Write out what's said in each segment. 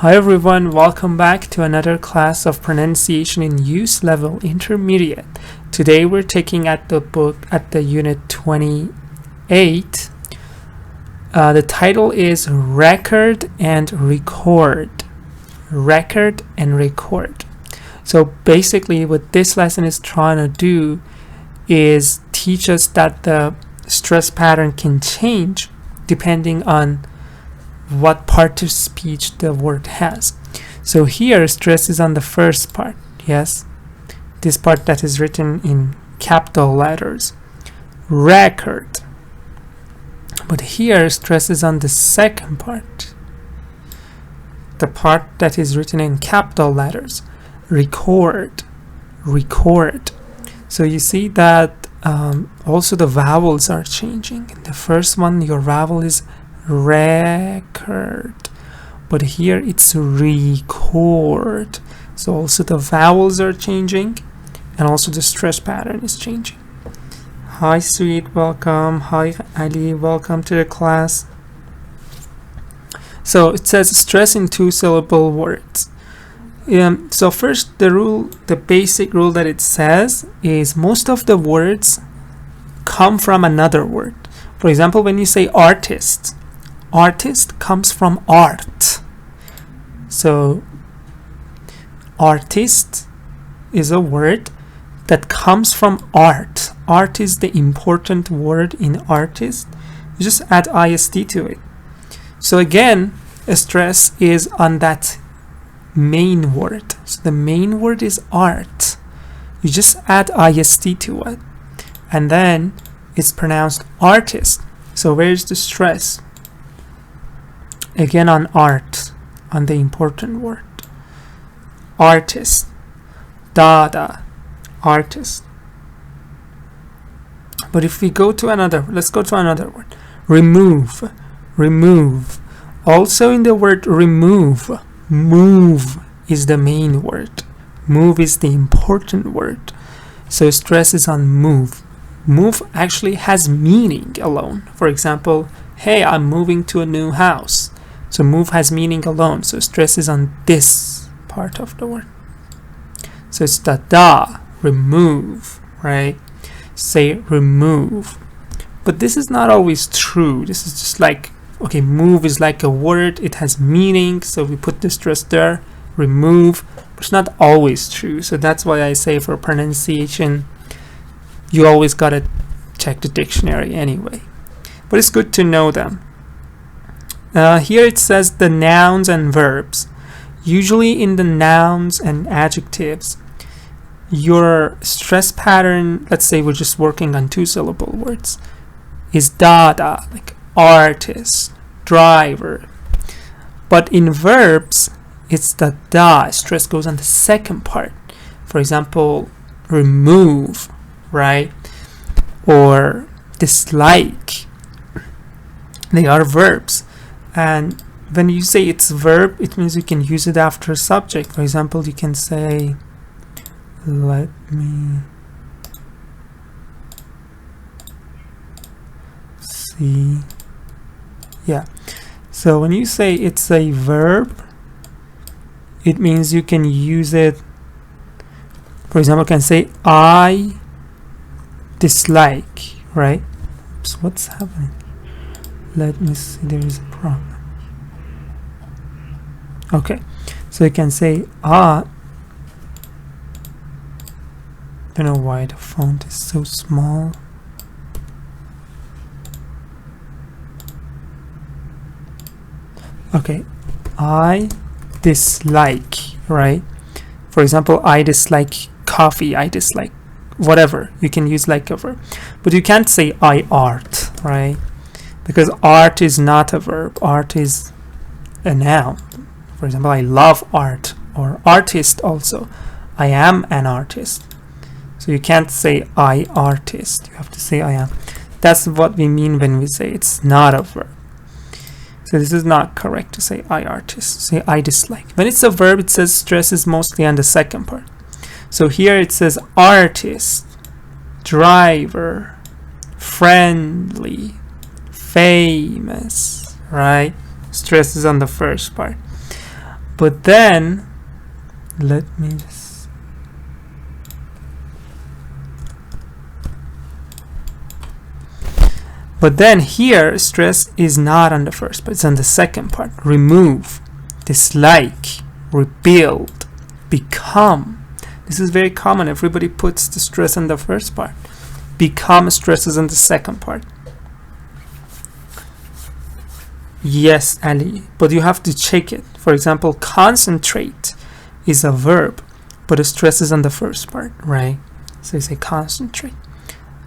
Hi everyone, welcome back to another class of pronunciation in use level intermediate. Today we're taking at the book at the unit 28. The title is Record and Record. Record and record. So basically what this lesson is trying to do is teach us that the stress pattern can change depending on what part of speech the word has. So here stress is on the first part, yes, this part that is written in capital letters, record. But here stress is on the second part, the part that is written in capital letters, record, record. So you see that also the vowels are changing. In the first one your vowel is record, but here it's record. So also the vowels are changing and also the stress pattern is changing. Hi sweet, welcome. Hi Ali, welcome to the class. So it says stress in two-syllable words. So first the basic rule that it says is most of the words come from another word. For example, when you say artist, artist comes from art. So artist is a word that comes from art. Art is the important word in artist. You just add ist to it. So again, a stress is on that main word. So the main word is art. You just add ist to it, and then it's pronounced artist. So where's the stress? Again on art, on the important word. Artist. Dada. Artist. But if we go to another, let's go to another word. Remove. Remove. Also in the word remove, move is the main word. Move is the important word. So stress is on move. Move actually has meaning alone. For example, hey, I'm moving to a new house. So move has meaning alone. So stress is on this part of the word. So it's the da, remove, right? Say remove. But this is not always true. This is just like, okay, move is like a word. It has meaning. So we put the stress there, remove. But it's not always true. So that's why I say for pronunciation, you always gotta check the dictionary anyway. But it's good to know them. Here it says the nouns and verbs. Usually in the nouns and adjectives, your stress pattern, let's say we're just working on two-syllable words, is dada, like artist, driver. But in verbs, it's the da. Stress goes on the second part. For example, remove, right? Or dislike. They are verbs. And when you say it's verb, it means you can use it after a subject. For example, you can say, let me see. Yeah. So when you say it's a verb, it means you can use it. For example, you can say, I dislike, right? Oops, what's happening? Let me see, there is a problem. Okay, so you can say, I don't know why the font is so small. Okay, I dislike, right? For example, I dislike coffee, I dislike whatever. You can use like a verb. But you can't say I art, right? Because art is not a verb. Art is a noun. For example, I love art, or artist also. I am an artist. So you can't say I artist. You have to say I am. That's what we mean when we say it's not a verb. So this is not correct to say I artist. Say I dislike. When it's a verb, it says stress is mostly on the second part. So here it says artist, driver, friendly, famous, right? Stress is on the first part. But then, let me just... But then here, stress is not on the first part, it's on the second part. Remove, dislike, rebuild, become. This is very common. Everybody puts the stress on the first part. Become stresses on the second part. Yes, Ali, but you have to check it. For example, concentrate is a verb, but the stress is on the first part, right? So you say concentrate.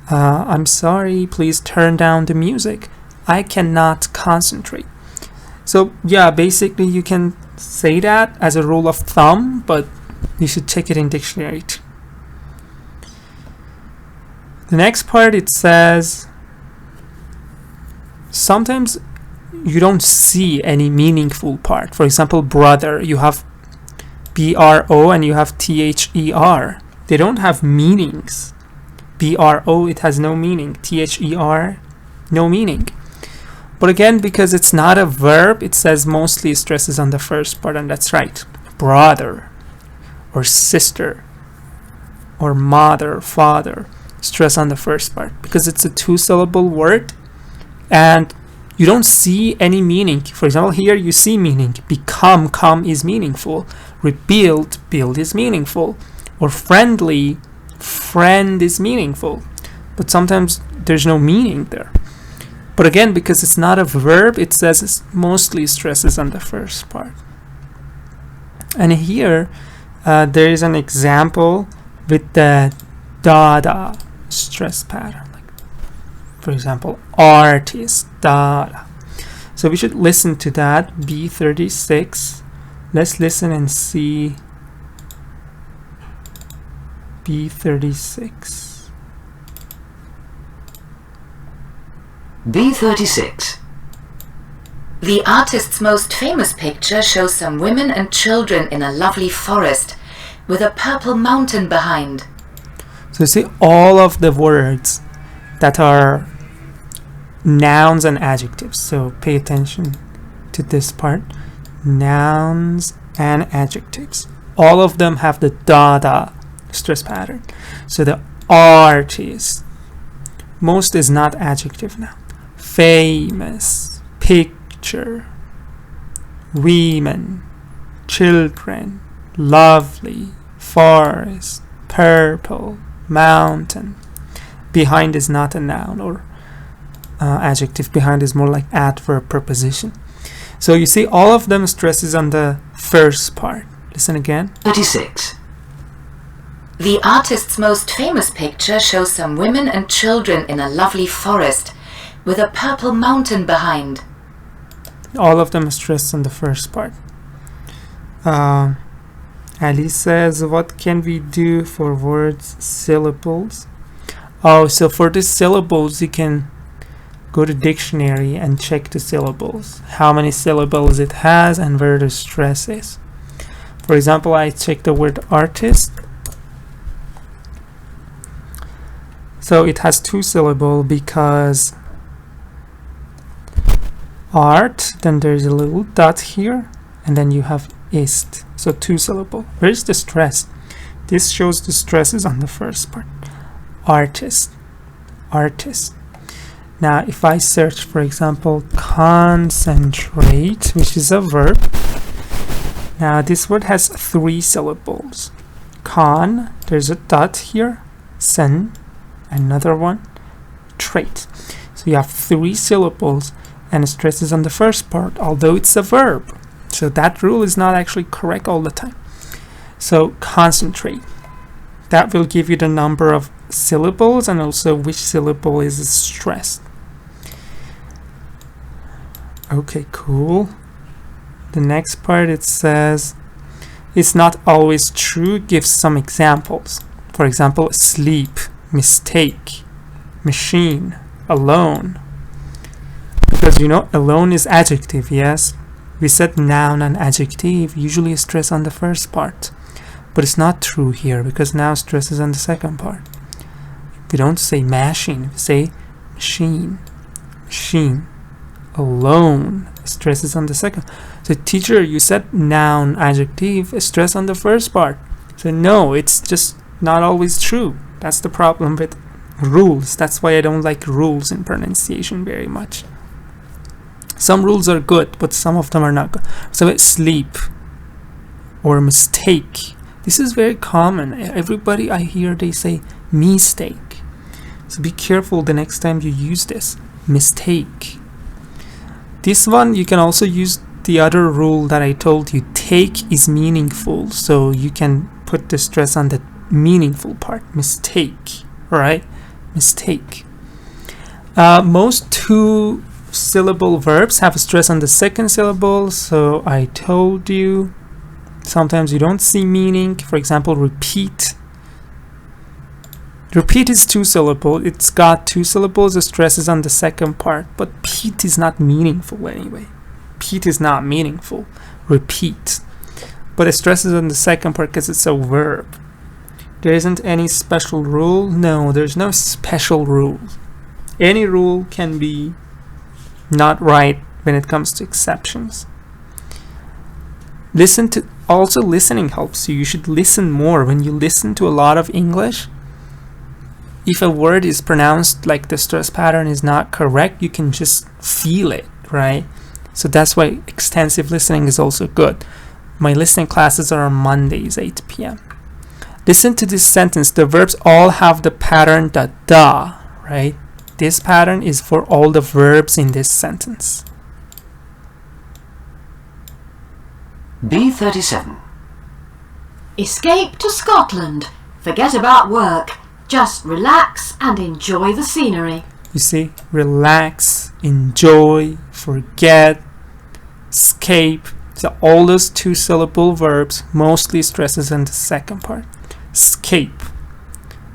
I'm sorry, please turn down the music. I cannot concentrate. So yeah, basically you can say that as a rule of thumb, but you should check it in dictionary too. The next part, it says sometimes you don't see any meaningful part. For example, brother, you have BRO and you have THER. They don't have meanings. BRO, it has no meaning. THER, no meaning. But again, because it's not a verb, it says mostly stresses on the first part, and that's right. Brother or sister or mother, father, stress on the first part because it's a two-syllable word and you don't see any meaning. For example, here you see meaning. Become, come is meaningful. Rebuild, build is meaningful. Or friendly, friend is meaningful. But sometimes there's no meaning there. But again, because it's not a verb, it says it's mostly stresses on the first part. And here there is an example with the Dada stress pattern. For example, artist, Dada. So we should listen to that, B36. Let's listen and see B36. B36. The artist's most famous picture shows some women and children in a lovely forest with a purple mountain behind. So you see all of the words that are nouns and adjectives. So pay attention to this part. Nouns and adjectives. All of them have the Dada stress pattern. So the artist. Most is not adjective now. Famous. Picture. Women. Children. Lovely. Forest. Purple. Mountain. Behind is not a noun or adjective. Behind is more like adverb preposition. So you see all of them stresses on the first part. Listen again. 36. The artist's most famous picture shows some women and children in a lovely forest with a purple mountain behind. All of them stressed on the first part. Ali says, what can we do for words syllables? Oh, so for the syllables, you can go to dictionary and check the syllables, how many syllables it has and where the stress is. For example, I checked the word artist. So it has two syllables because art, then there's a little dot here, and then you have ist. So two syllable. Where's the stress? This shows the stress is on the first part. Artist. Artist. Now if I search, for example, concentrate, which is a verb. Now this word has three syllables. Con, there's a dot here. Sen, another one. Trait. So you have three syllables and stress is on the first part, although it's a verb. So that rule is not actually correct all the time. So concentrate. That will give you the number of syllables and also which syllable is stressed. Okay, cool. The next part, it says it's not always true. Give some examples. For example, sleep, mistake, machine, alone. Because you know alone is adjective, yes? We said noun and adjective usually stress on the first part. But it's not true here because now stress is on the second part. We don't say machine, we say machine. Machine. Alone. Stress is on the second. So teacher, you said noun, adjective, stress on the first part. So no, it's just not always true. That's the problem with rules. That's why I don't like rules in pronunciation very much. Some rules are good, but some of them are not good. So sleep or mistake. This is very common. Everybody I hear, they say mistake. So be careful the next time you use this. Mistake. This one, you can also use the other rule that I told you. Take is meaningful, so you can put the stress on the meaningful part. Mistake. Alright? Mistake. Most two-syllable verbs have a stress on the second syllable, so I told you. Sometimes you don't see meaning. For example, repeat. Repeat is two-syllable. It's got two syllables. The stress is on the second part. But peat is not meaningful anyway. Peat is not meaningful. Repeat. But the stress is on the second part because it's a verb. There isn't any special rule. No, there's no special rule. Any rule can be not right when it comes to exceptions. Also listening helps you. You should listen more. When you listen to a lot of English, if a word is pronounced like the stress pattern is not correct, you can just feel it, right? So that's why extensive listening is also good. My listening classes are on Mondays, 8 p.m. Listen to this sentence. The verbs all have the pattern da, right? This pattern is for all the verbs in this sentence. B37. Escape to Scotland. Forget about work. Just relax and enjoy the scenery. You see, relax, enjoy, forget, escape. So all those two-syllable verbs, mostly stresses in the second part. Escape.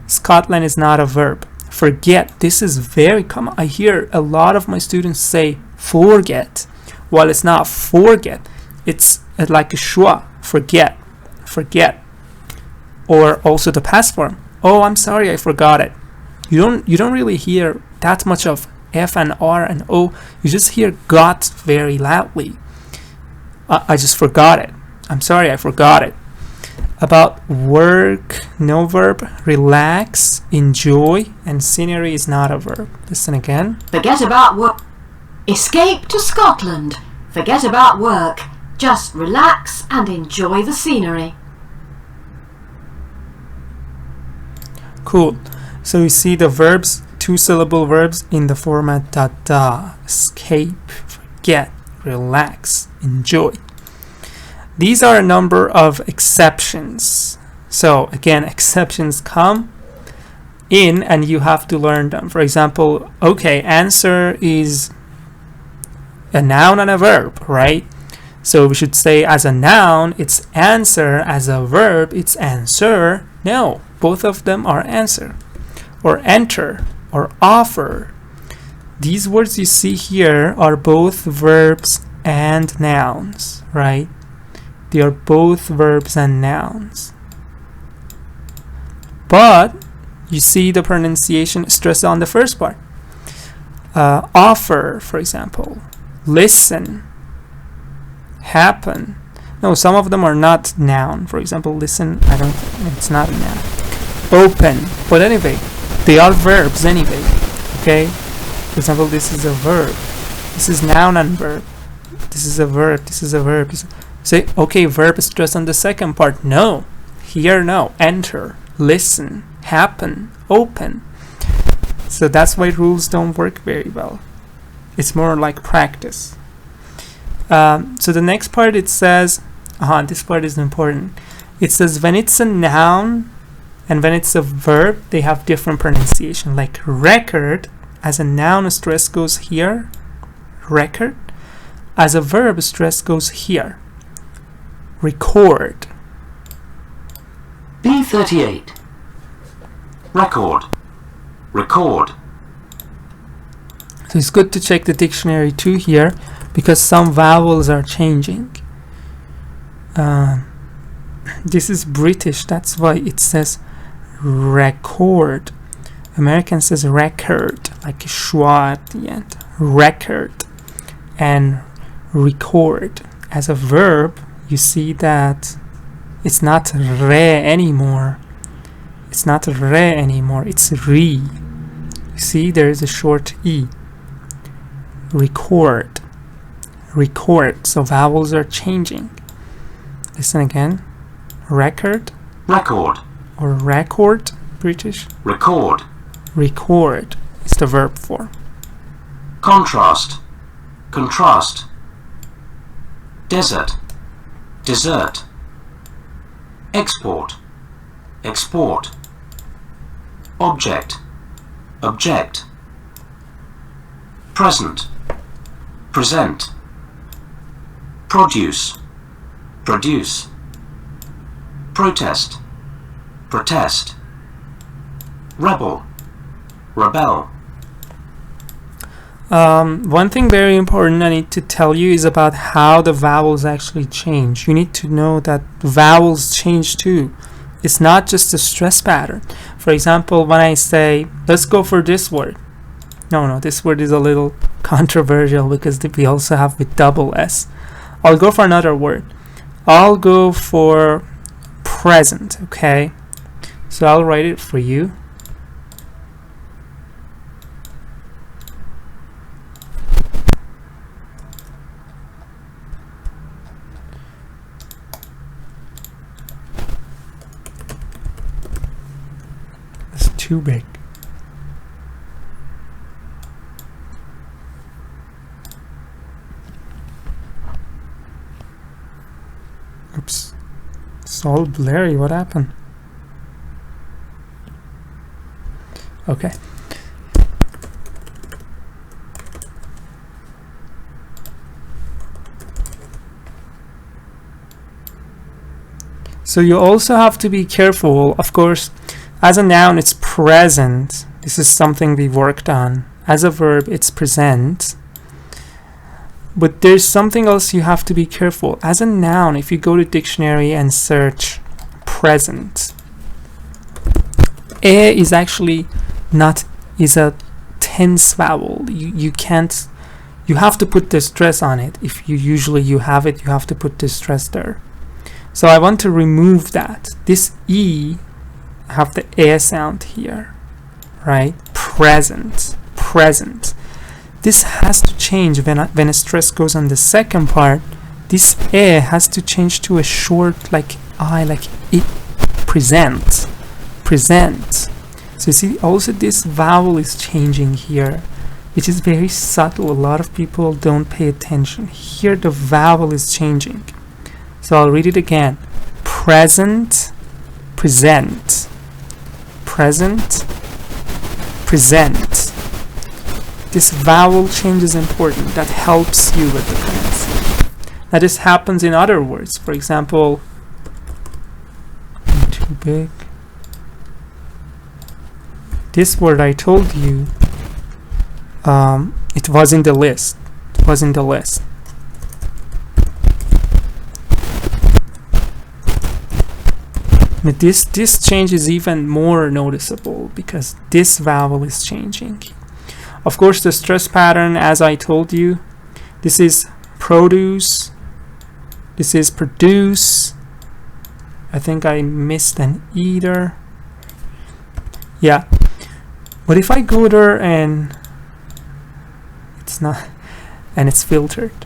Scotland is not a verb. Forget. This is very common. I hear a lot of my students say forget. While it's not forget, it's like a schwa. Forget. Forget. Or also the past form. Oh, I'm sorry, I forgot it. You don't really hear that much of F and R and O. You just hear got very loudly. I just forgot it. I'm sorry, I forgot it. About work, no verb. Relax, enjoy, and scenery is not a verb. Listen again. Forget about work. Escape to Scotland. Forget about work. Just relax and enjoy the scenery. Cool. So you see the verbs, two-syllable verbs in the format da. Escape, forget, relax, enjoy. These are a number of exceptions. So again, exceptions come in and you have to learn them. For example, okay, answer is a noun and a verb, right? So we should say as a noun, it's answer. As a verb, it's answer. No, both of them are answer. Or enter, or offer. These words you see here are both verbs and nouns, right? They are both verbs and nouns. But you see the pronunciation stress on the first part. Offer, for example. Listen. Happen. No, some of them are not noun. For example, listen, it's not a noun. Open. But anyway, they are verbs anyway. Okay? For example, this is a verb. This is noun and verb. This is a verb. This is a verb. Say, okay, verb is stressed on the second part. No. Here, no. Enter. Listen. Happen. Open. So that's why rules don't work very well. It's more like practice. So the next part, it says, this part is important. It says when it's a noun and when it's a verb, they have different pronunciation. Like record, as a noun, stress goes here. Record. As a verb, stress goes here. Record. B38. Record. Record. So it's good to check the dictionary too here, because some vowels are changing. This is British, that's why it says record. American says record, like a schwa at the end. Record and record. as a verb, you see that it's not re anymore. It's not re anymore, it's re. You see, there is a short e. Record. Record. So vowels are changing. Listen again. Record record, or record, British. record, Record is the verb form. contrast, contrast, desert, desert, export, export, object, object, present, present, produce, produce, protest, protest, rebel, rebel. One thing very important I need to tell you is about how the vowels actually change. You need to know that vowels change too. It's not just a stress pattern. For example, when I say, let's go for this word. No, this word is a little controversial because we also have with double S. I'll go for another word. I'll go for present, okay? So I'll write it for you. It's too big. Oops. It's all blurry. What happened? Okay. So you also have to be careful. Of course, as a noun, it's present. This is something we worked on. As a verb, it's present. But there's something else you have to be careful. As a noun, if you go to dictionary and search present, e is actually is a tense vowel. You can't, you have to put the stress on it. If you have it, you have to put the stress there. So I want to remove that. This e have the e sound here, right? Present, present. This has to change when a stress goes on the second part. This e has to change to a short like I, like it. Present, present. So you see, also this vowel is changing here, which is very subtle. A lot of people don't pay attention. Here the vowel is changing. So I'll read it again. Present, present, present, present. This vowel change is important. That helps you with the pronunciation. Now this happens in other words. For example, too big. This word I told you, it was in the list. It was in the list. But this change is even more noticeable because this vowel is changing. Of course, the stress pattern, as I told you, this is produce, this is produce. I think I missed an E there. Yeah. But if I go there and it's not, and it's filtered.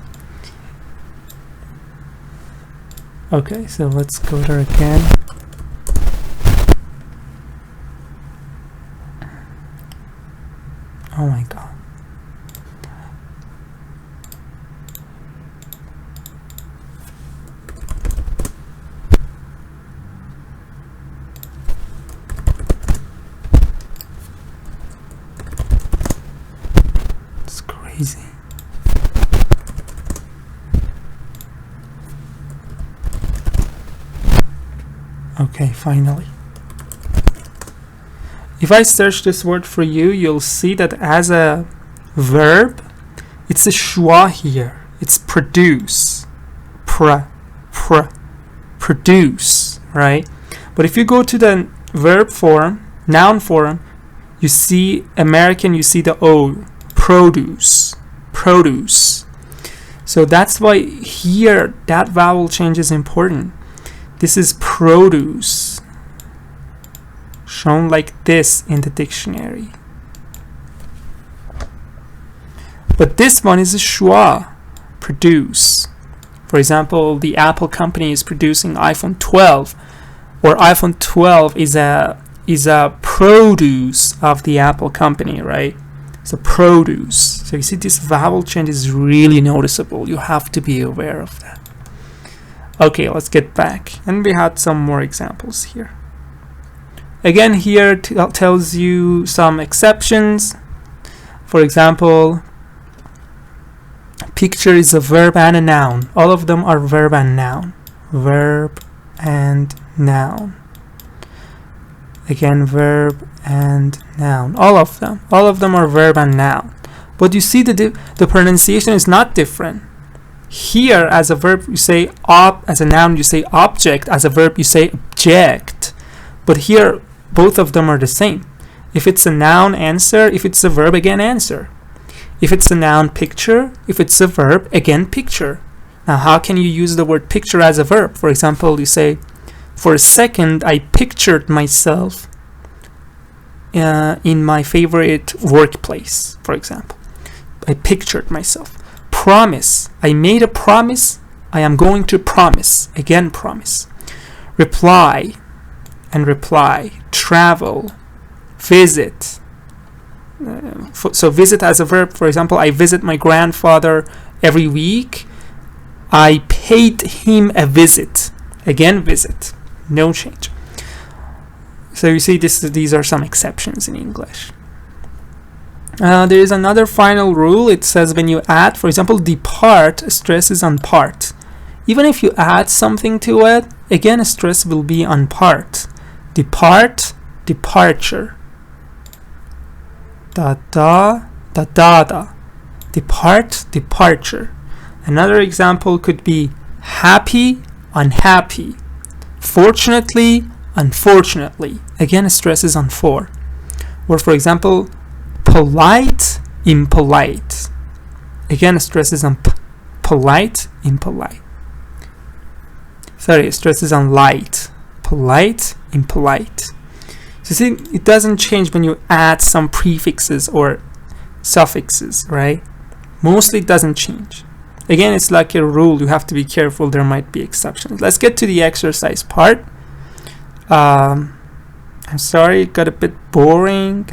Okay, so let's go there again. Oh my god. It's crazy. Okay, finally. If I search this word for you, you'll see that as a verb, it's a schwa here. It's produce. Produce, right? But if you go to the verb form, noun form, you see American, you see the O. Produce. Produce. So that's why here that vowel change is important. This is produce, shown like this in the dictionary. But this one is a schwa, produce. For example, the Apple company is producing iPhone 12, or iPhone 12 is a produce of the Apple company, right? It's a produce. So you see, this vowel change is really noticeable. You have to be aware of that. Okay, let's get back. And we had some more examples here. Again, here tells you some exceptions. For example, picture is a verb and a noun. All of them are verb and noun. Verb and noun. Again, verb and noun. All of them are verb and noun. But you see the pronunciation is not different. Here, as a verb, you say as a noun, you say object. As a verb, you say object. But here, both of them are the same. If it's a noun, answer. If it's a verb, again, answer. If it's a noun, picture. If it's a verb, again, picture. Now, how can you use the word picture as a verb? For example, you say, for a second, I pictured myself in my favorite workplace, for example. I pictured myself. Promise. I made a promise. I am going to promise. Again, promise. Reply and reply. Travel. Visit. So visit as a verb. For example, I visit my grandfather every week. I paid him a visit. Again, visit. No change. So you see, these are some exceptions in English. There is another final rule. It says when you add, for example, depart, stress is on part. Even if you add something to it, again, stress will be on part. Depart, departure. Da-da, da-da-da. Depart, departure. Another example could be happy, unhappy. Fortunately, unfortunately. Again, stress is on for. Or for example, polite, impolite. Again, stress is on polite, impolite. Sorry, stress is on light. Polite, impolite. So see, it doesn't change when you add some prefixes or suffixes, right? Mostly it doesn't change. Again, it's like a rule. You have to be careful. There might be exceptions. Let's get to the exercise part. I'm sorry, it got a bit boring.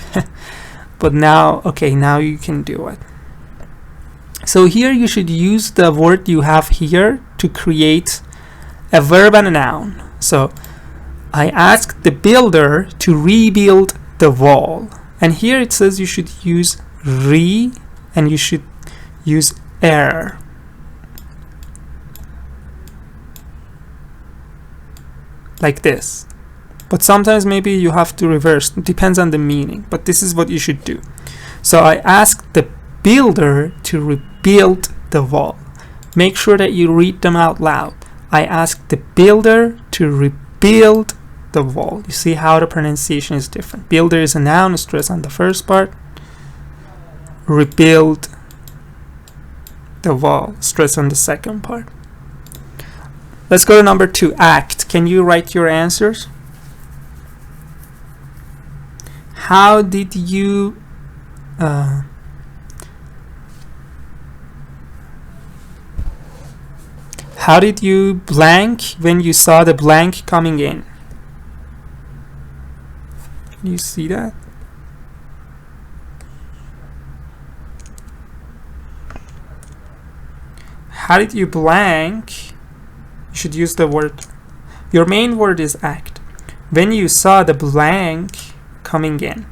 But now you can do it. So here you should use the word you have here to create a verb and a noun. So I asked the builder to rebuild the wall. And here it says you should use re and you should use er. Like this. But sometimes maybe you have to reverse. It depends on the meaning. But this is what you should do. So I asked the builder to rebuild the wall. Make sure that you read them out loud. I asked the builder to rebuild the wall. You see how the pronunciation is different. Builder is a noun, stress on the first part. Rebuild the wall, stress on the second part. Let's go to number 2, act. Can you write your answers? How did you blank when you saw the blank coming in? Can you see that? How did you blank? You should use the word. Your main word is act. When you saw the blank coming in.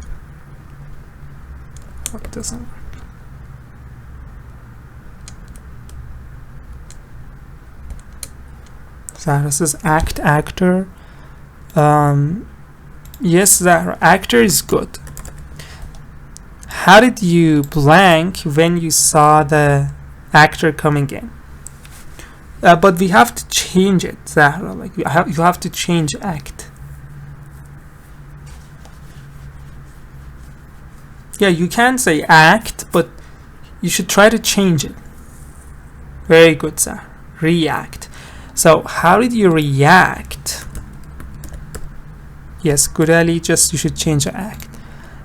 What doesn't work? Zahra says act, actor. Yes, Zahra, actor is good. How did you blank when you saw the actor coming in? But we have to change it, Zahra. Like you have to change act. Yeah, you can say act, but you should try to change it. Very good, sir. React. So how did you react? Yes, good, Ali. Just you should change the act.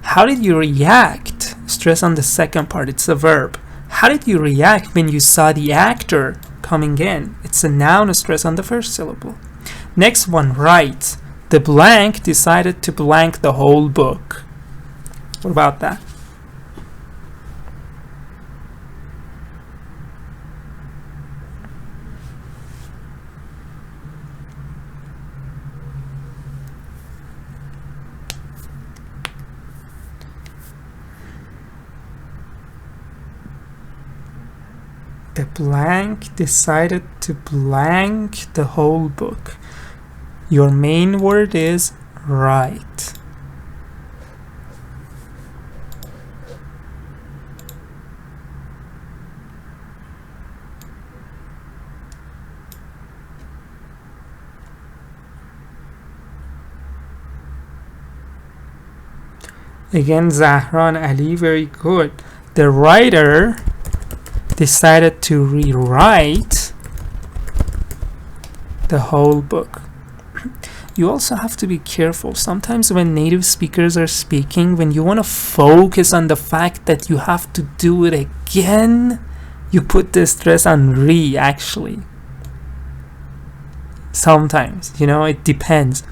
How did you react? Stress on the second part. It's a verb. How did you react when you saw the actor coming in? It's a noun. Stress on the first syllable. Next one, write. The blank decided to blank the whole book. What about that? The blank decided to blank the whole book. Your main word is write. Again, Zahran Ali, very good. The writer decided to rewrite the whole book. You also have to be careful. Sometimes when native speakers are speaking, when you want to focus on the fact that you have to do it again, you put the stress on re, actually. Sometimes, it depends.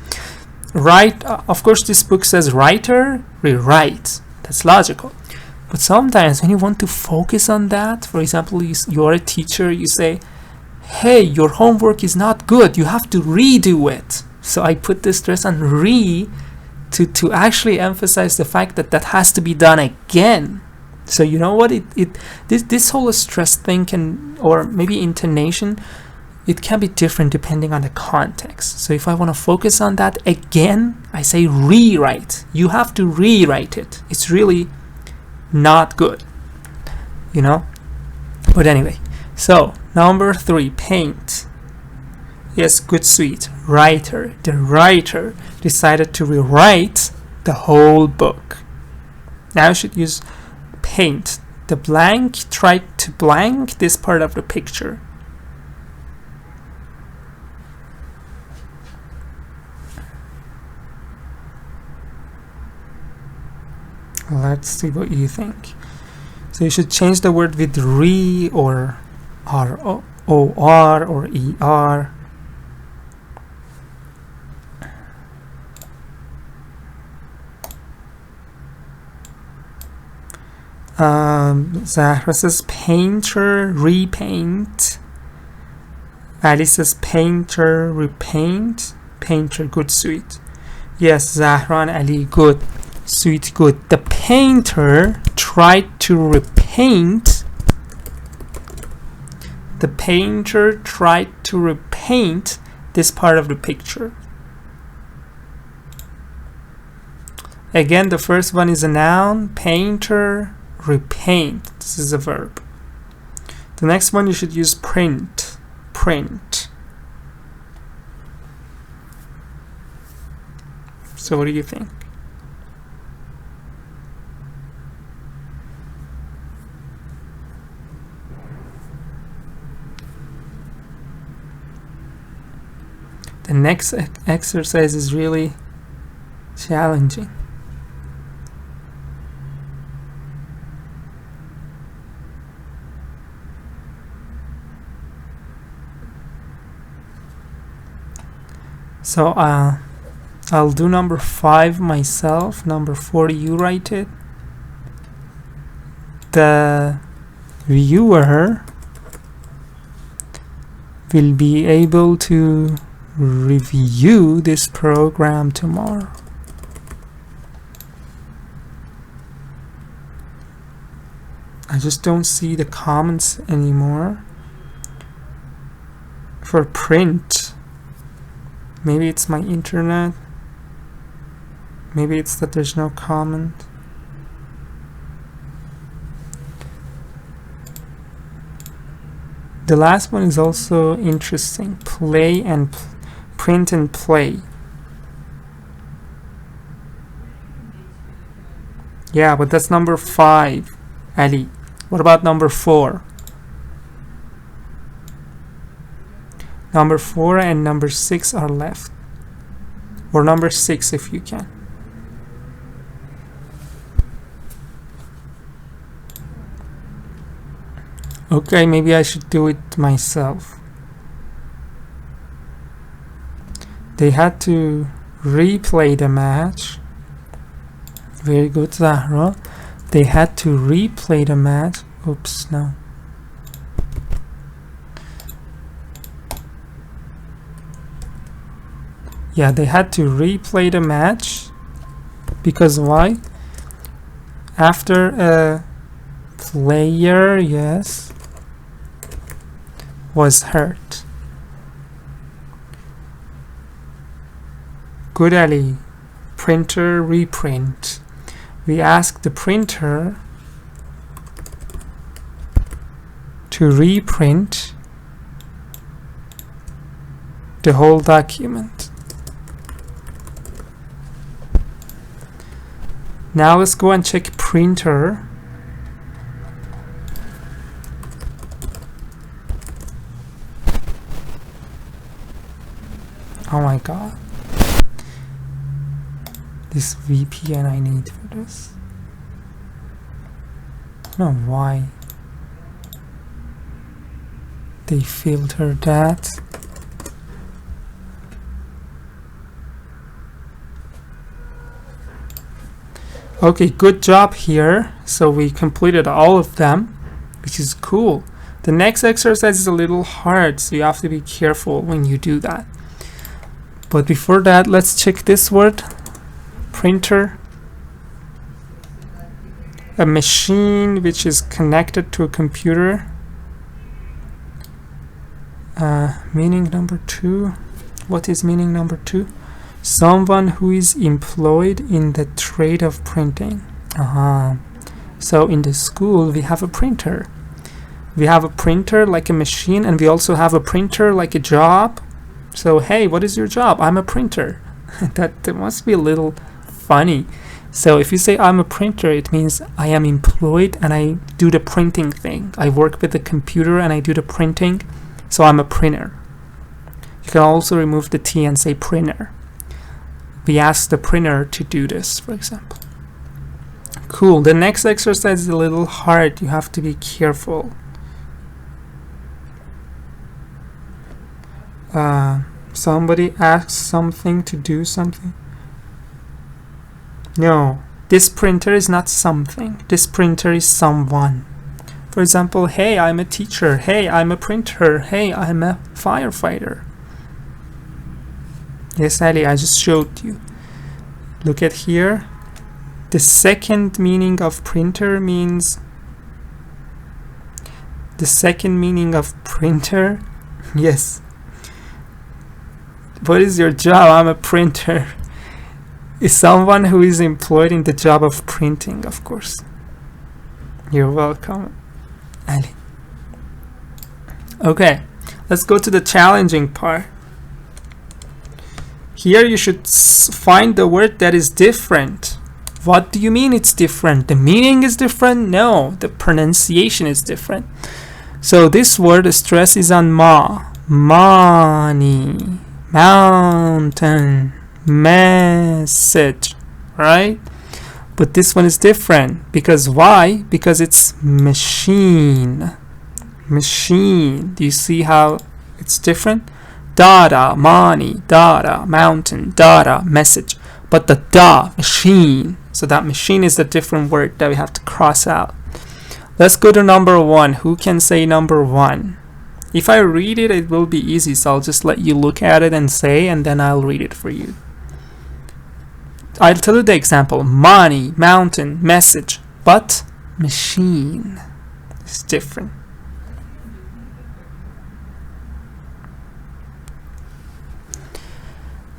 Write, of course, this book says writer, rewrite. That's logical. But sometimes when you want to focus on that, for example, you're a teacher, you say, hey, your homework is not good, you have to redo it. So I put the stress on re to actually emphasize the fact that has to be done again. So you know what, this whole stress thing can, or maybe intonation, it can be different depending on the context. So if I want to focus on that again, I say rewrite. You have to rewrite it. It's really not good, But anyway, so number 3, paint. Yes, good, sweet. Writer. The writer decided to rewrite the whole book. Now I should use paint. The blank tried to blank this part of the picture. Let's see what you think. So you should change the word with re or R-O-R or E-R. Zahra says painter, repaint. Ali says painter, repaint. Painter, good, sweet. Yes, Zahran, Ali, good. Sweet, good. The painter tried to repaint. The painter tried to repaint this part of the picture. Again, the first one is a noun. Painter, repaint. This is a verb. The next one you should use print. Print. So what do you think? The next exercise is really challenging. So I'll do number 5 myself. Number 4, you write it. The viewer will be able to review this program tomorrow. I just don't see the comments anymore. For print, maybe it's my internet, maybe it's that there's no comment. The last one is also interesting. Play and print and play. Yeah, but that's number 5, Ali. What about number 4? Number 4 and number 6 are left. Or number 6 if you can. Okay, maybe I should do it myself. They had to replay the match. Very good, Zahra. They had to replay the match. Oops, no. Yeah, they had to replay the match. Because why? After a player, yes, was hurt. Good, Ali. Printer reprint. We ask the printer to reprint the whole document. Now let's go and check printer. Oh my god. This VPN I need for this. I don't know why they filter that. Okay, good job here. So we completed all of them, which is cool. The next exercise is a little hard, so you have to be careful when you do that. But before that, let's check this word. Printer. A machine which is connected to a computer. Meaning number 2. What is meaning number 2? Someone who is employed in the trade of printing. So in the school we have a printer. We have a printer like a machine, and we also have a printer like a job. So hey, what is your job? I'm a printer. that must be a little funny. So if you say I'm a printer, it means I am employed and I do the printing thing. I work with the computer and I do the printing. So I'm a printer. You can also remove the T and say printer. We ask the printer to do this, for example. Cool. The next exercise is a little hard. You have to be careful. Somebody asks something to do something. No, this printer is not something. This printer is someone. For example, hey, I'm a teacher. Hey, I'm a printer. Hey, I'm a firefighter. Yes, Ali, I just showed you. Look at here. The second meaning of printer means... The second meaning of printer? Yes. What is your job? I'm a printer. Is someone who is employed in the job of printing, of course. You're welcome, Ali. Okay, let's go to the challenging part. Here you should find the word that is different. What do you mean it's different? The meaning is different? No, the pronunciation is different. So this word, the stress is on ma. Money, mountain, message, right? But this one is different. Because why? Because it's machine. Machine. Do you see how it's different? Data, money, data, mountain, data, message. But the da, machine. So that machine is the different word that we have to cross out. Let's go to number 1. Who can say number 1? If I read it, it will be easy. So I'll just let you look at it and say, and then I'll read it for you. I'll tell you the example. Money, mountain, message. But machine is different.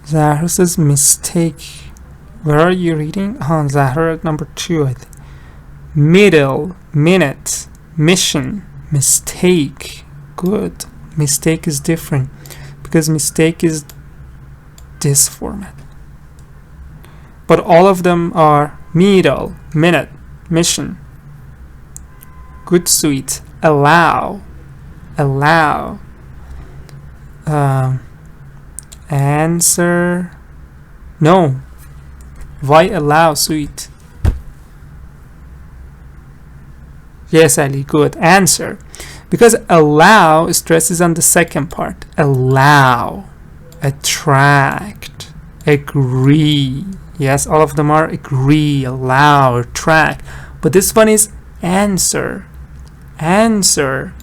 Zahra says mistake. Where are you reading? Zahra number 2, I think. Middle, minute, mission, mistake. Good. Mistake is different because mistake is this format. But all of them are middle, minute, mission. Good, sweet. Allow, allow. Answer. No. Why allow, sweet? Yes, Ali, good. Answer. Because allow stresses on the second part. Allow. Attract. Agree. Yes, all of them are agree, allow, attract. But this one is answer. Answer.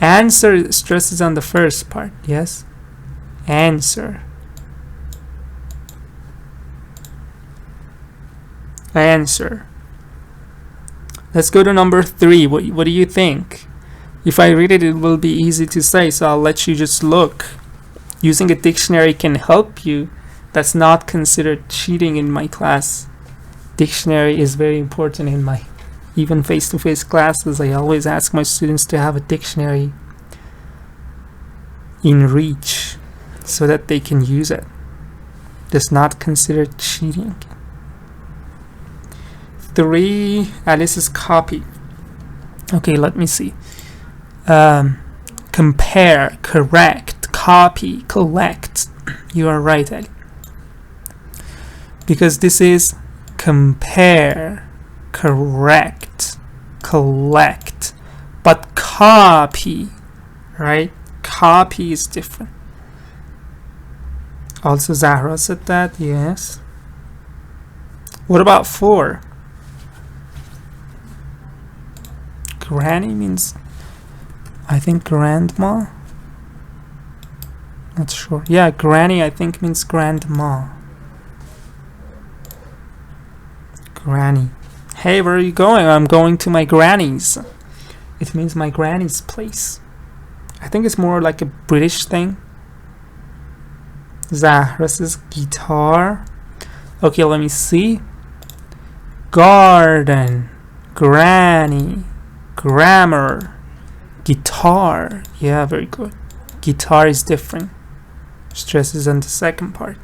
Answer stresses on the first part. Yes. Answer. Answer. Let's go to number 3. What do you think? If I read it, it will be easy to say, so I'll let you just look. Using a dictionary can help you. That's not considered cheating in my class. Dictionary is very important in my even face-to-face classes. I always ask my students to have a dictionary in reach so that they can use it. That's not considered cheating. 3, Alice's copy. Okay, let me see. Compare, correct, copy, collect. You are right, Ali. Because this is compare, correct, collect. But copy, right? Copy is different. Also, Zahra said that, yes. What about 4? Granny means, I think, grandma. Not sure. Yeah, granny I think means grandma. Granny. Hey, where are you going? I'm going to my granny's. It means my granny's place. I think it's more like a British thing. Zahra says guitar. Okay, let me see. Garden. Granny. Grammar. Guitar. Yeah, very good. Guitar is different. Stresses on the second part.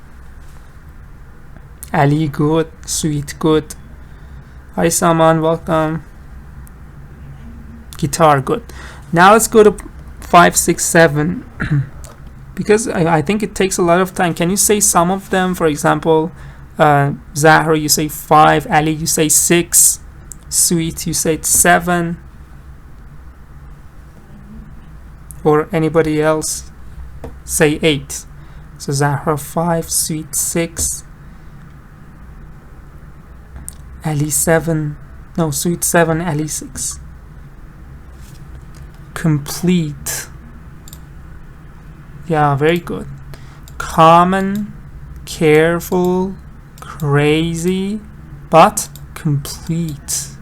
Ali, good. Sweet, good. Hi, Saman, welcome. Guitar, good. Now let's go to 5, 6, 7. Because I think it takes a lot of time. Can you say some of them? For example, Zahra, you say 5. Ali, you say 6. Sweet, you say 7. Or anybody else say 8. So Zahra 5, Sweet 6, Ali 7, no, Sweet 7, Ali 6. Complete. Yeah, very good. Common, careful, crazy, but complete.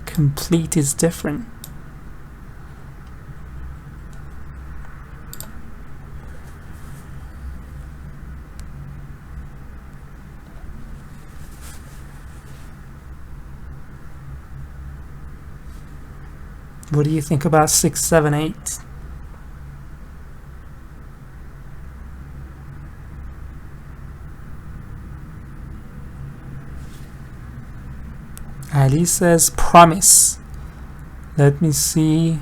Complete is different. What do you think about 6, 7, 8? Ali says promise. Let me see.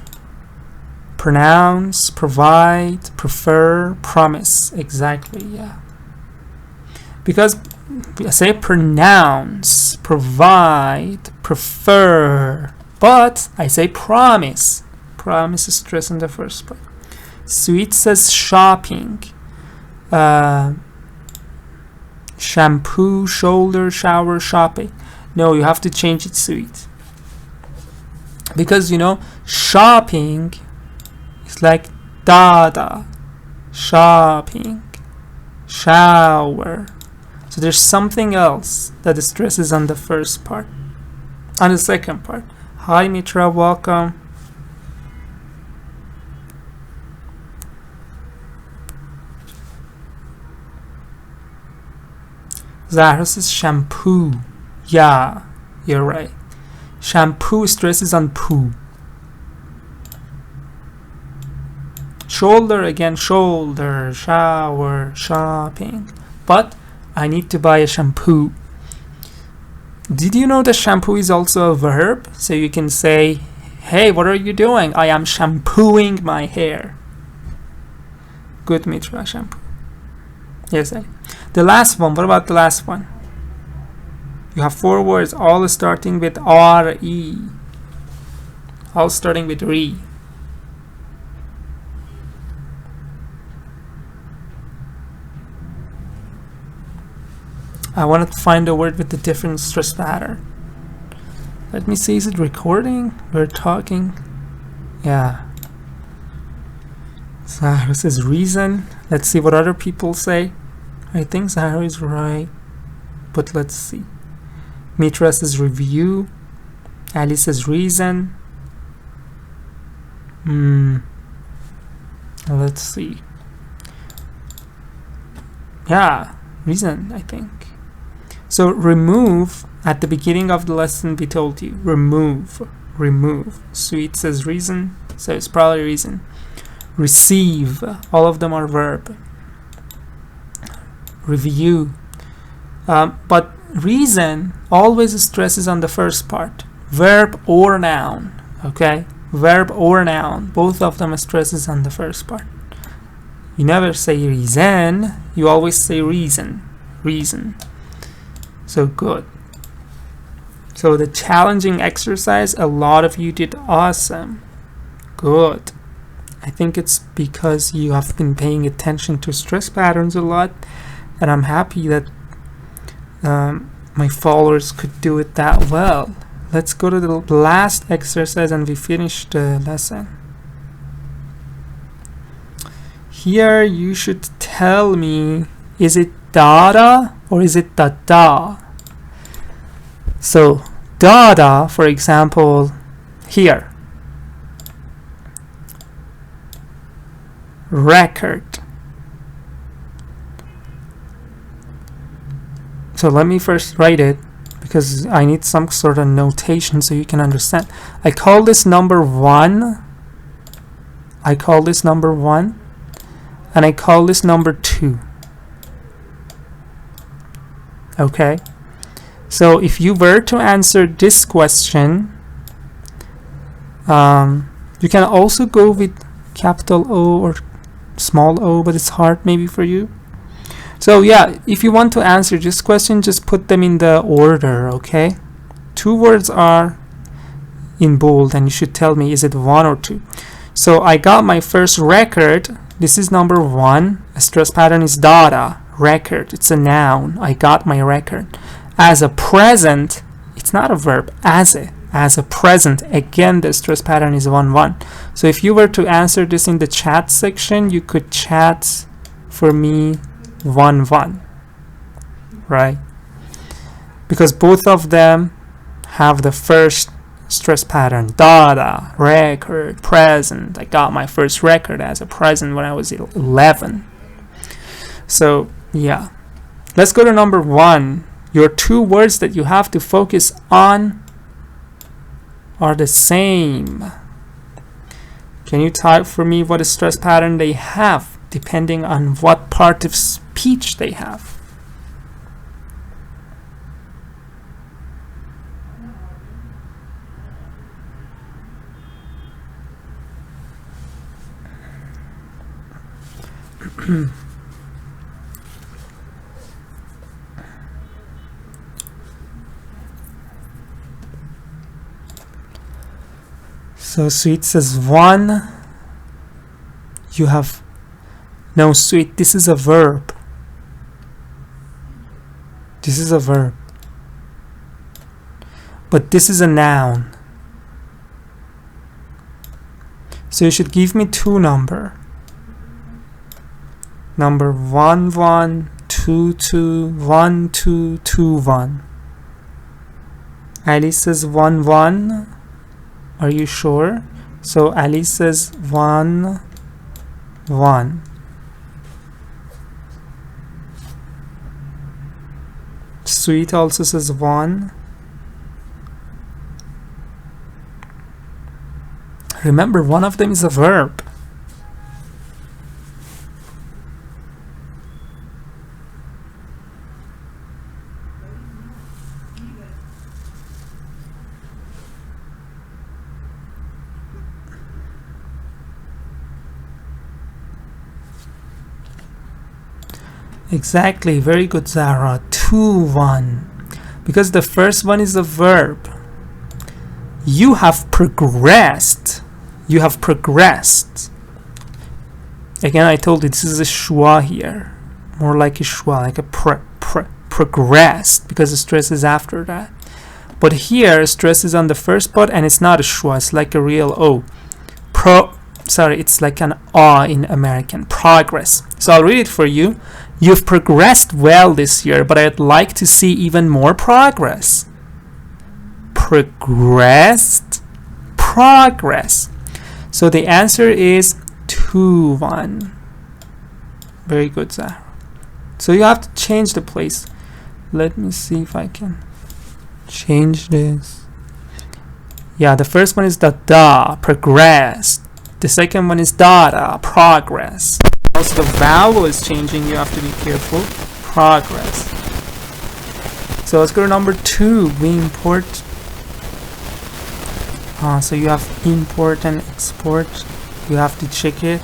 Pronounce, provide, prefer, promise. Exactly, yeah. Because I say pronounce, provide, prefer, but I say promise. Promise is stress in the first part. Sweet says shopping. Shampoo, shoulder, shower, shopping. No, you have to change it, Sweet. Because, you know, shopping is like dada. Shopping. Shower. So there's something else that the stress is on the first part. On the second part. Hi Mitra, welcome. Zahra says shampoo. Yeah, you're right. Shampoo stresses on poo. Shoulder, again, shoulder, shower, shopping. But I need to buy a shampoo. Did you know that shampoo is also a verb? So you can say, hey, what are you doing? I am shampooing my hair. Good, Mitra shampoo. Yes, Ali. The last one. What about the last one? You have 4 words, all starting with R-E. All starting with re. I wanted to find a word with a different stress pattern. Let me see, is it recording? We're talking. Yeah. Zahra says reason. Let's see what other people say. I think Zahra is right. But let's see. Mitra says review. Ali says reason. Let's see. Yeah, reason, I think. So remove, at the beginning of the lesson we told you, remove. Sweet says reason, so it's probably reason. Receive, all of them are verb. Review, but reason always stresses on the first part, verb or noun, okay? Verb or noun, both of them stresses on the first part. You never say reason, you always say reason. So good. So the challenging exercise, a lot of you did awesome. Good. I think it's because you have been paying attention to stress patterns a lot, and I'm happy that my followers could do it that well. Let's go to the last exercise and we finish the lesson. Here you should tell me, is it dada or is it da? So dada, for example, here. Record. So let me first write it, because I need some sort of notation so you can understand. I call this number 1. I call this number 1. And I call this number 2. Okay. So if you were to answer this question, you can also go with capital O or small o, but it's hard maybe for you. So yeah, if you want to answer this question, just put them in the order, okay? 2 words are in bold and you should tell me, is it 1 or 2? So I got my first record. This is number 1. A stress pattern is dada, record. It's a noun. I got my record. As a present, it's not a verb. As a present, again the stress pattern is 1-1. So if you were to answer this in the chat section, you could chat for me 1-1, right? Because both of them have the first stress pattern, dada, record, present. I got my first record as a present when I was 11. So yeah, let's go to number 1. Your 2 words that you have to focus on are the same. Can you type for me what a stress pattern they have, depending on what part of speech they have? So Sweet says 1. You have no, Sweet, this is a verb. This is a verb. But this is a noun. So you should give me 2 number. Number 1-1, 2-2, 1-2, 2-1. Alice says 1-1. Are you sure? So Alice says 1-1. Sweet also says 1. Remember, one of them is a verb. Exactly, very good, Zahra. 2-1. Because the first one is a verb. You have progressed. You have progressed. Again, I told you this is a schwa here. More like a schwa, like a progressed, because the stress is after that. But here, stress is on the first part, and it's not a schwa, it's like a real O. It's like an A in American. Progress. So I'll read it for you. You've progressed well this year, but I'd like to see even more progress. Progressed. Progress. So the answer is 2-1. Very good, Zahra. So you have to change the place. Let me see if I can change this. Yeah, the first one is the da, progress. The second one is da, progress. Also the vowel is changing, you have to be careful. Progress. So let's go to number 2. We import. So you have import and export. You have to check it.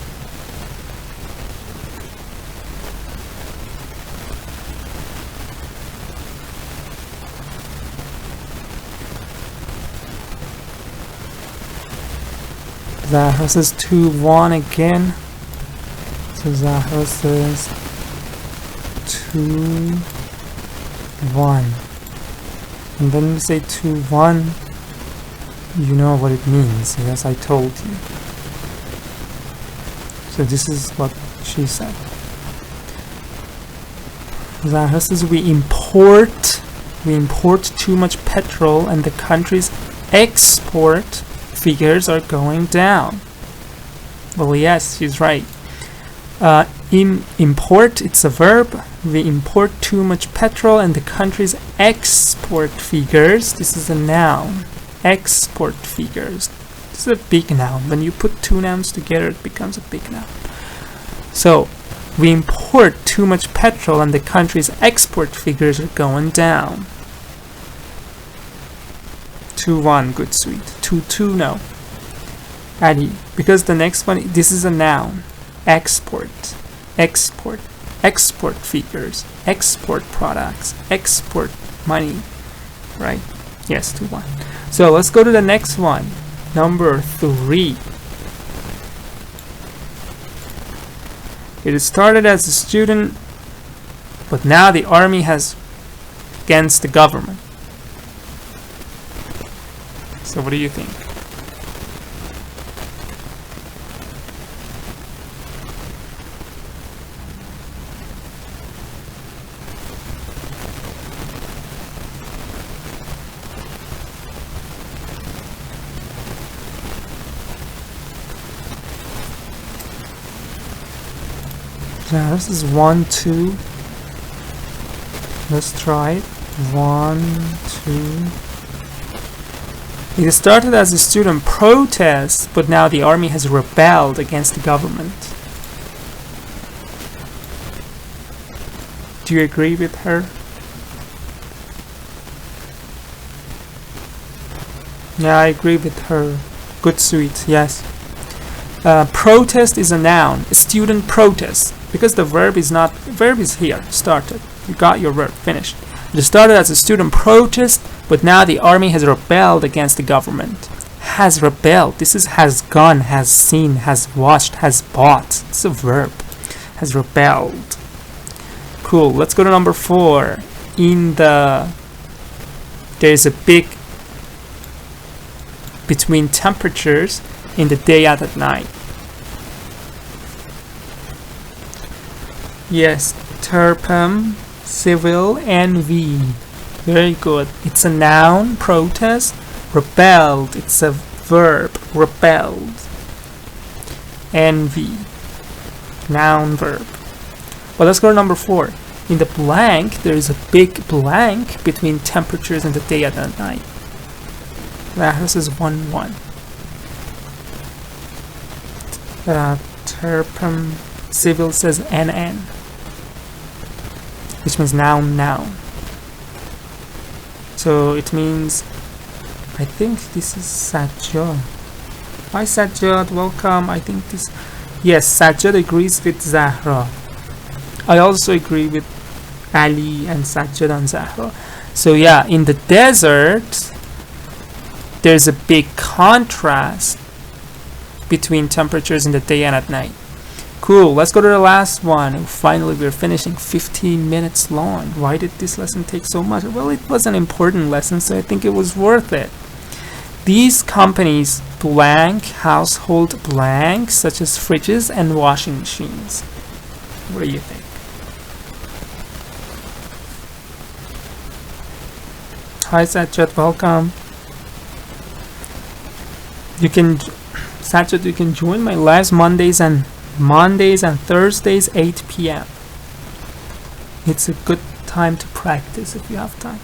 Zahra says 2-1 again. So Zahra says 2-1. And then we say 2-1. You know what it means. Yes, I told you. So this is what she said. Zahra says we import too much petrol and the country's export figures are going down. Well, yes, she's right. Import, it's a verb. We import too much petrol and the country's export figures. This is a noun. Export figures. This is a big noun. When you put two nouns together, it becomes a big noun. So, we import too much petrol and the country's export figures are going down. 2-1, good sweet. 2-2, no. Addy, because the next one, this is a noun. Export, export, export figures, export products, export money, right? Yes, 2-1. So let's go to the next one. Number 3. It started as a student, but now the army has against the government. So what do you think? Now this is 1-2. Let's try it. 1-2. It started as a student protest, but now the army has rebelled against the government. Do you agree with her? Yeah, I agree with her. Good sweet, yes. Protest is a noun. Student protest. Because the verb is here, started. You got your verb, finished. It started as a student protest, but now the army has rebelled against the government. Has rebelled. This is has gone, has seen, has watched, has bought. It's a verb. Has rebelled. Cool. Let's go to number 4. There's a big between temperatures in the day and at night. Yes, terpem, civil, envy. Very good. It's a noun, protest. Rebelled, it's a verb, rebelled. Envy, noun, verb. Well, let's go to number 4. In the blank, there is a big blank between temperatures in the day and at night. This is 1-1. Terpem, civil says NN, which means noun, noun. So it means, I think this is Sajjad. Hi Sajjad, welcome. I think this, yes, Sajjad agrees with Zahra. I also agree with Ali and Sajjad and Zahra. So yeah, in the desert, there's a big contrast between temperatures in the day and at night. Cool, let's go to the last one. Finally, we're finishing. 15 minutes long. Why did this lesson take so much? Well, it was an important lesson, so I think it was worth it. These companies blank household blank, such as fridges and washing machines. What do you think? Hi Sajjad, welcome. You can, Sajjad, you can join my lives Mondays and Thursdays 8 p.m. It's a good time to practice if you have time.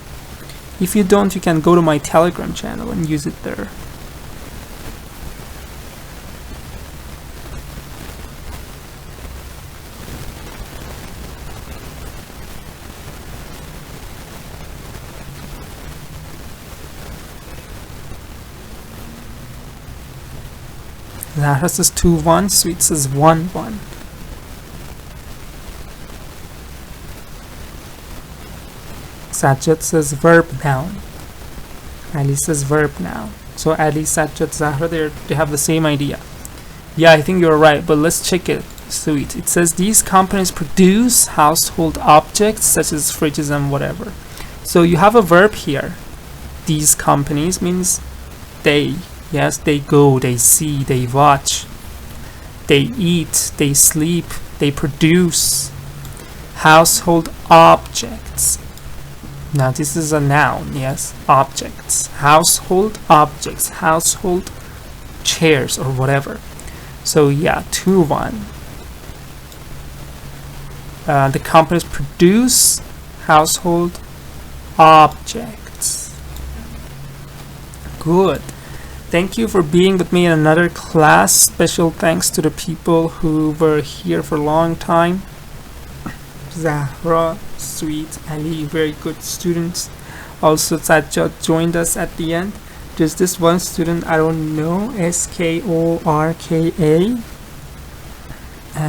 If you don't, you can go to my Telegram channel and use it there. Zahra says 2-1, Sweet says 1-1. Sajjad says verb noun. Ali says verb noun. So Ali, Sajjad, Zahra, they have the same idea. Yeah, I think you're right, but let's check it. Sweet. It says these companies produce household objects such as fridges and whatever. So you have a verb here. These companies means they. Yes, they go, they see, they watch, they eat, they sleep, they produce household objects. Now this is a noun, yes, objects, household objects, household chairs or whatever. So yeah, 2-1. The companies produce household objects. Good. Thank you for being with me in another class. Special thanks to the people who were here for a long time. Zahra, Sweet, Ali, very good students. Also Sajjad joined us at the end. There's this one student, I don't know, Skorka.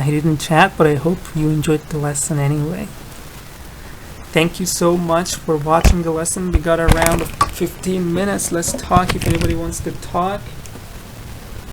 He didn't chat, but I hope you enjoyed the lesson anyway. Thank you so much for watching the lesson. We got around 15 minutes. Let's talk if anybody wants to talk.